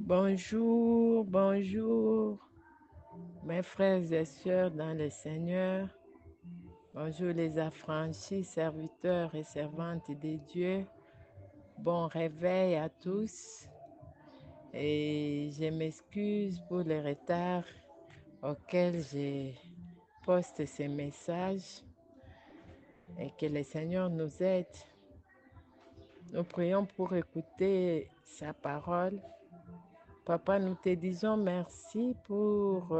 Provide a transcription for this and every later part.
Bonjour, bonjour, mes frères et sœurs dans le Seigneur. Bonjour les affranchis, serviteurs et servantes de Dieu. Bon réveil à tous. Et je m'excuse pour le retard auquel je poste ces messages et que le Seigneur nous aide. Nous prions pour écouter sa parole. Papa, nous te disons merci pour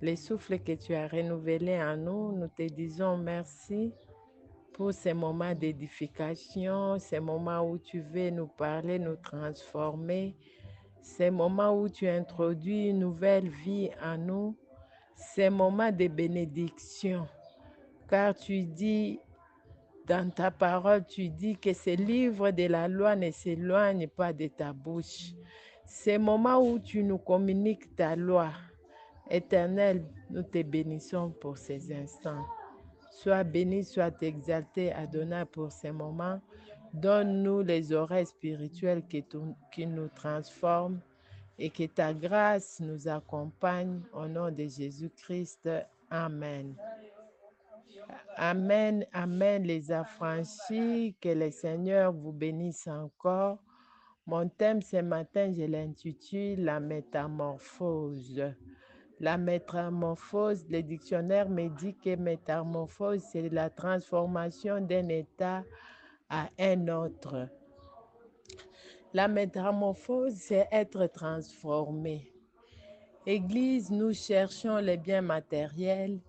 les souffles que tu as renouvelés en nous. Nous te disons merci pour ces moments d'édification, ces moments où tu veux nous parler, nous transformer, ces moments où tu introduis une nouvelle vie en nous, ces moments de bénédiction. Car tu dis, dans ta parole, tu dis que ce livre de la loi ne s'éloigne pas de ta bouche. Ces moments où tu nous communiques ta loi, Éternel, nous te bénissons pour ces instants. Sois béni, sois exalté, Adonai, pour ces moments. Donne-nous les oreilles spirituelles qui nous transforment et que ta grâce nous accompagne au nom de Jésus-Christ. Amen. Amen, amen, les affranchis, que le Seigneur vous bénisse encore. Mon thème ce matin, je l'intitule La métamorphose. La métamorphose, le dictionnaire me dit que métamorphose, c'est la transformation d'un état à un autre. La métamorphose, c'est être transformé. Église, nous cherchons les biens matériels.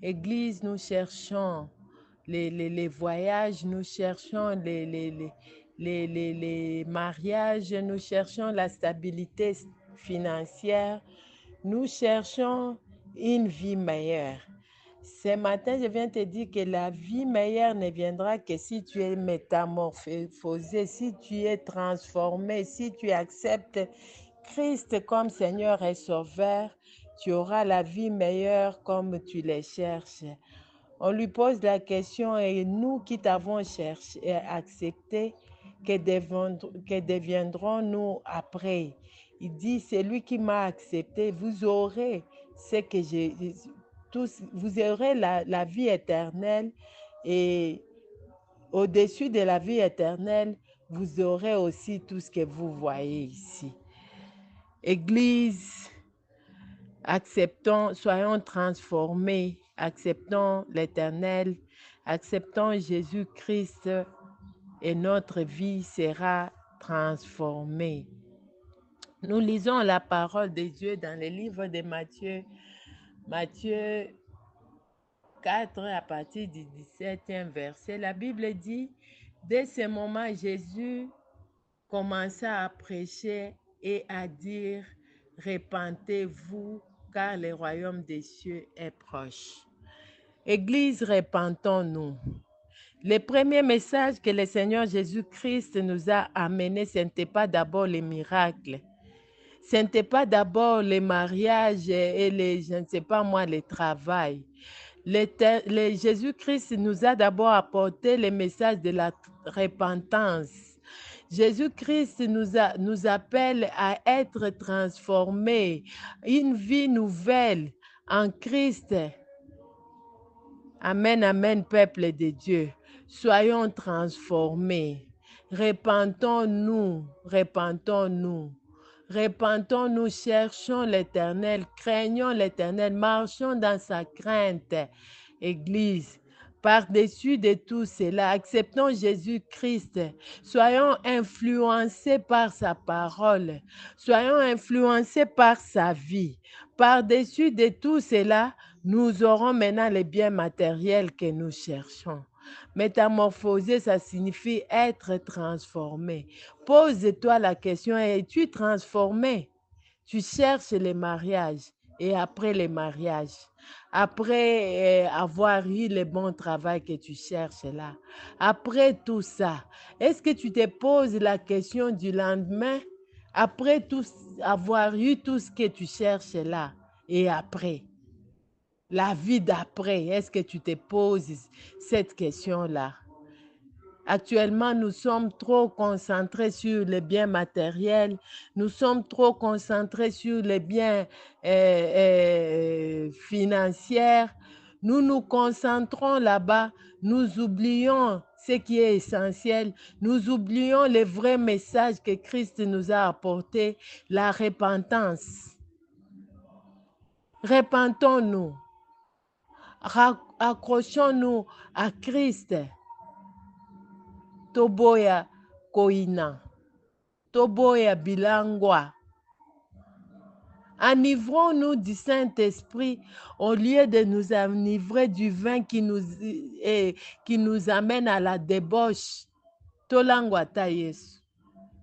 Église, nous cherchons les voyages, nous cherchons les mariages, nous cherchons la stabilité financière, nous cherchons une vie meilleure. Ce matin, je viens te dire que la vie meilleure ne viendra que si tu es métamorphosé, si tu es transformé, si tu acceptes Christ comme Seigneur et Sauveur, tu auras la vie meilleure comme tu les cherches. On lui pose la question, et nous qui t'avons cherché et accepté, que deviendrons-nous après? Il dit, c'est lui qui m'a accepté, vous aurez ce que j'ai, vous aurez la vie éternelle, et au-dessus de la vie éternelle, vous aurez aussi tout ce que vous voyez ici. Église, acceptons, soyons transformés, acceptons l'Éternel, acceptons Jésus-Christ et notre vie sera transformée. Nous lisons la parole de Dieu dans le livre de Matthieu, Matthieu 4 à partir du 17e verset. La Bible dit, dès ce moment, Jésus commença à prêcher et à dire, repentez-vous, car le royaume des cieux est proche. Église, repentons-nous. Le premier message que le Seigneur Jésus-Christ nous a amené, ce n'était pas d'abord les miracles. Ce n'était pas d'abord les mariages et les, je ne sais pas moi, le travail. Jésus-Christ nous a d'abord apporté le message de la repentance. Jésus-Christ nous appelle à être transformés, une vie nouvelle en Christ. Amen, amen, peuple de Dieu. Soyons transformés. Repentons-nous, repentons-nous. Repentons-nous, cherchons l'Éternel, craignons l'Éternel, marchons dans sa crainte. Église, par-dessus de tout cela, acceptons Jésus-Christ. Soyons influencés par sa parole. Soyons influencés par sa vie. Par-dessus de tout cela, nous aurons maintenant les biens matériels que nous cherchons. Métamorphoser, ça signifie être transformé. Pose-toi la question, es-tu transformé? Tu cherches les mariages et après les mariages, après avoir eu le bon travail que tu cherches là, après tout ça, est-ce que tu te poses la question du lendemain? Après tout, avoir eu tout ce que tu cherches là et après? La vie d'après, est-ce que tu te poses cette question-là? Actuellement, nous sommes trop concentrés sur les biens matériels, nous sommes trop concentrés sur les biens financiers. Nous nous concentrons là-bas, nous oublions ce qui est essentiel, nous oublions le vrai message que Christ nous a apporté, la repentance. Repentons-nous, accrochons-nous à Christ. Toboya koina, toboya bilangwa. Enivrons-nous du Saint-Esprit au lieu de nous enivrer du vin qui nous amène à la débauche. Tolangwa ta Yesu.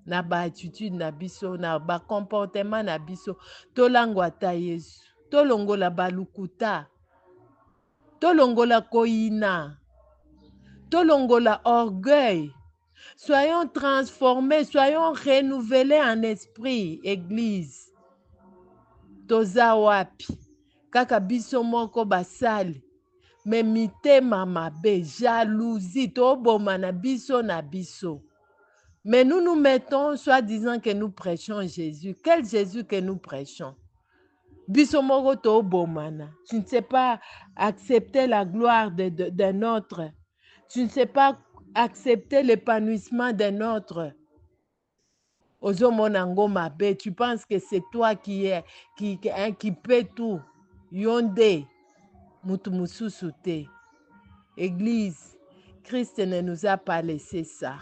Na ba attitude na biso, na ba comportement na biso. Tolangwa ta Yesu. Tolongola balukuta. Tolongola koina. Tolongola orgueil. Soyons transformés, soyons renouvelés en esprit, Église. Toza wapi, kaka biso moko basali, me mitema mabe, jalousie, toboma na biso na biso. Mais nous nous mettons, soi-disant que nous prêchons Jésus. Quel Jésus que nous prêchons? Biso moko tobomana. Tu ne sais pas accepter la gloire d'un autre. Tu ne sais pas accepter l'épanouissement d'un autre. Ozomona ngo mabe, tu penses que c'est toi qui peut tout. Yonde, mutu mususu te. Église, Christ ne nous a pas laissé ça.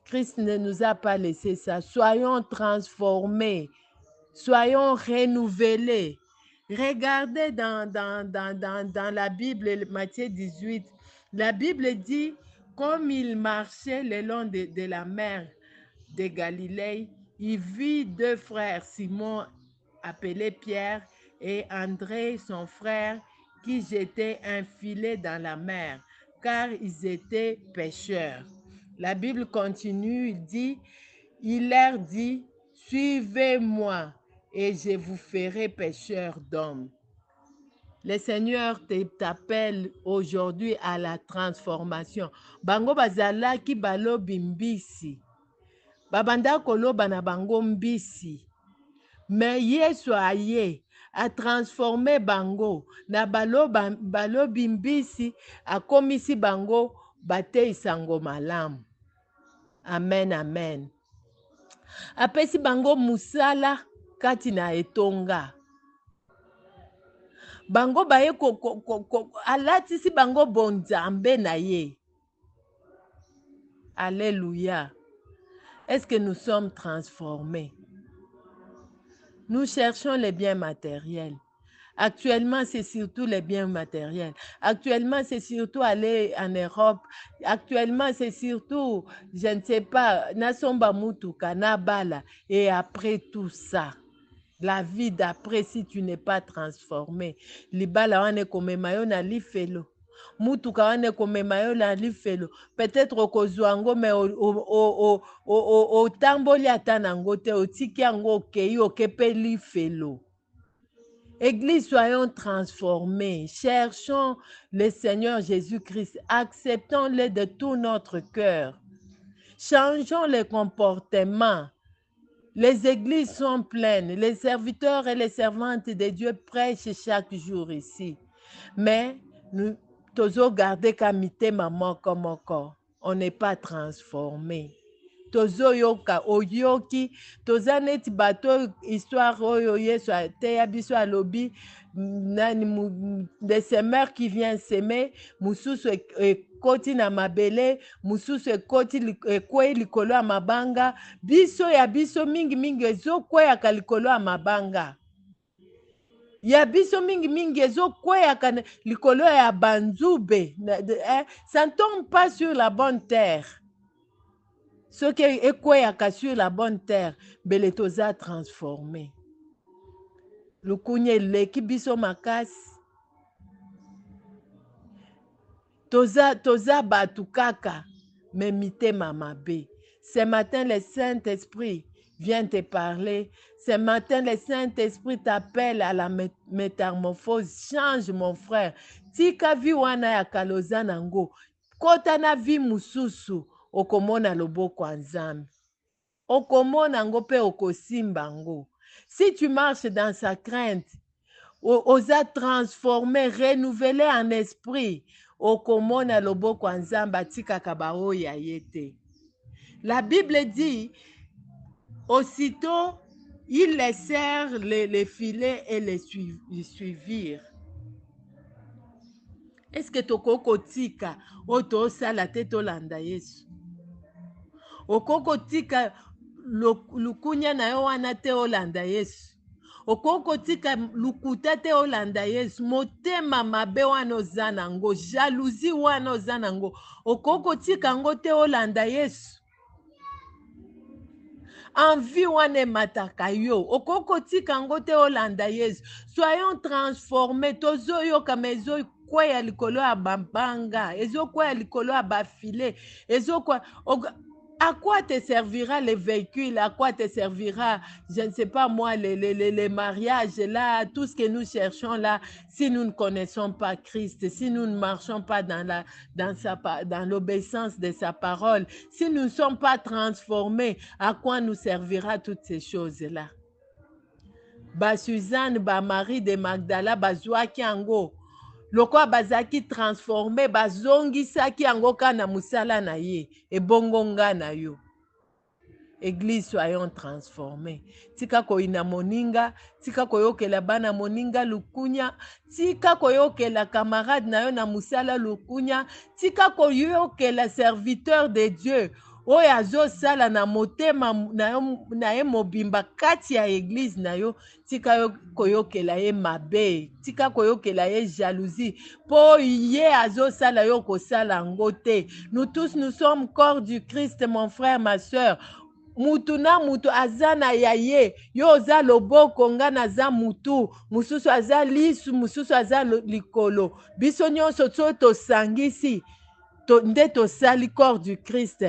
Christ ne nous a pas laissé ça. Soyons transformés, soyons renouvelés. Regardez dans la Bible, Matthieu 18, la Bible dit, comme il marchait le long de la mer de Galilée, il vit deux frères, Simon appelé Pierre et André son frère, qui jetaient un filet dans la mer, car ils étaient pêcheurs. La Bible continue, il leur dit, suivez-moi et je vous ferai pêcheurs d'hommes. Le Seigneur t'appelle aujourd'hui à la transformation. Bango bazalaki balobi mbisi. Babanda koloba na bango mbisi. Mais Yesu aye a transformé bango na balobi mbisi, akomisi bango bateisango malamu. Amen, amen. Apesi bango musala kati na etonga. Bango baye alatisi bango bonzambe na ye. Alléluia. Est-ce que nous sommes transformés? Nous cherchons les biens matériels. Actuellement, c'est surtout les biens matériels. Actuellement, c'est surtout aller en Europe. Actuellement, c'est surtout, je ne sais pas, Nasomba Mutuka, Nabala. Et après tout ça, la vie d'après, si tu n'es pas transformé, libala wane komema na lifelo. Mutuka wane komema na lifelo. Peut-être okozwa ngo mais o tamboli ata nango te, otiki yango okei okepe lifelo. Église, soyons transformés. Cherchons le Seigneur Jésus-Christ. Acceptons-le de tout notre cœur. Changeons les comportements. Les églises sont pleines. Les serviteurs et les servantes de Dieu prêchent chaque jour ici. Mais nous devons garder kamite maman comme encore. On n'est pas transformé. Tozo yoka oyoki toza neti bato histoire oyo Yesu ateya biso alobi nani de semeur qui vient semer mususu ekoti na mabele mususu ekwei likolo ya mabanga biso ya biso mingi ezokweyaka likolo ya mabanga ya biso mingi ezokweyaka likolo ya banzube ça ne tombe pas sur la bonne terre. Ce qui est quoi sur la bonne terre, bele toza transformé. Lukunye leki biso makasi. Toza batukaka, mais mitema mabe. Ce matin, le Saint-Esprit vient te parler. Ce matin, le Saint-Esprit t'appelle à la métamorphose. Change, mon frère. Tika vi wana ya kaloza nango. kota na vi mususu okomona loboko ya Nzambe. Okomona ngo pe okosimba ngo. Si tu marches dans sa crainte, oza transformé, renouvelé en esprit, okomona loboko ya Nzambe atikaka baoyo ya ye te. La Bible dit, aussitôt, ils laissèrent les filets et les suivirent. Est-ce que tokoko tika oto sala te tolanda Yesu? Okoko tika lukunya na yo wana te olanda Yesu? Okoko tika lukuta te olanda Yesu? Motema mabe wana oza nango, jalousie wana oza nango, okoko tika ngo te olanda Yesu? Envie wana emataka yo, okoko tika ngo te olanda Yesu? Soyons transformés, tozoyoka mezo kweya likolo ya bambanga, ezokweya likolo ya bafile, ezokweya. À quoi te servira les véhicules? À quoi te servira, je ne sais pas moi, les mariages là, tout ce que nous cherchons là, si nous ne connaissons pas Christ, si nous ne marchons pas dans l'obéissance de sa parole, si nous ne sommes pas transformés, à quoi nous servira toutes ces choses-là? Ba Suzanne, ba Marie de Magdala, ba zwaki yango. Loko bazaki transformé, bazongisaki yango kana musala na ye, ebongo nga na yo. Église, soyons transformés. Tika koina moninga, tika koyokela bana moninga lukunya, tika koyokela camarade na yo na musala lukunya, tika koyokela serviteur de Dieu. Oyo azosala na motema na ye mobimba kati ya église na yo, tika yo koyokela ye mabe, tika koyokela ye jalousie, po ye azosala yo kosala ngo te. Nous tous, nous sommes corps du Christ, mon frère, ma soeur. Mutu na mutu aza na yaye, yo oza loboko nga naza mutu, mususu aza lisu, mususu aza likolo. Biso nyonso so tosangisi, nde tosali corps du Christ.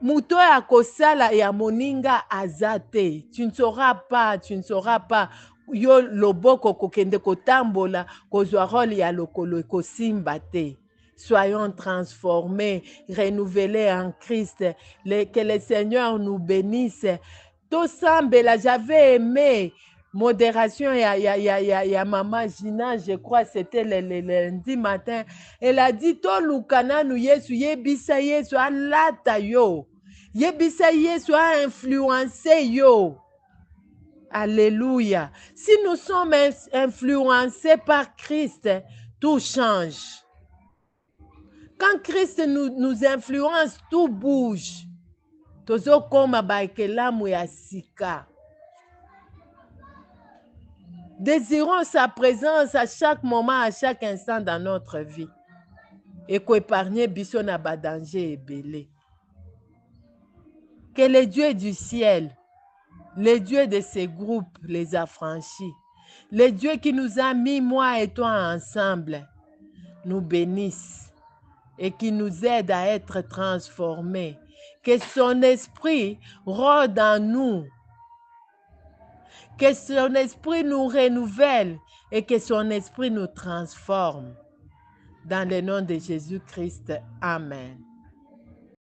Muto ya kosala ya moninga azate. Tu ne sauras pas. Yo loboko kokende kotambola kozwa role ya lokolo kosimba te. Soyons transformés, renouvelés en Christ. Que le Seigneur nous bénisse. Tosambela, j'avais aimé modération, ya maman Gina, je crois c'était le lundi matin. Elle a dit, to lukana nu Yesu, yebisa Yesu, alata yo. Yebisa Yesu, a influencé yo. Alléluia. Si nous sommes influencés par Christ, tout change. Quand Christ nous influence, tout bouge. Tozo koma baekelamu ya sika. Désirons sa présence à chaque moment, à chaque instant dans notre vie. Et qu'épargner biso na ba danger ebele. Que les dieux du ciel, les dieux de ces groupes, les affranchis, les dieux qui nous a mis, moi et toi, ensemble, nous bénissent et qui nous aident à être transformés. Que son esprit rôde en nous. Que son esprit nous renouvelle et que son esprit nous transforme. Dans le nom de Jésus-Christ. Amen.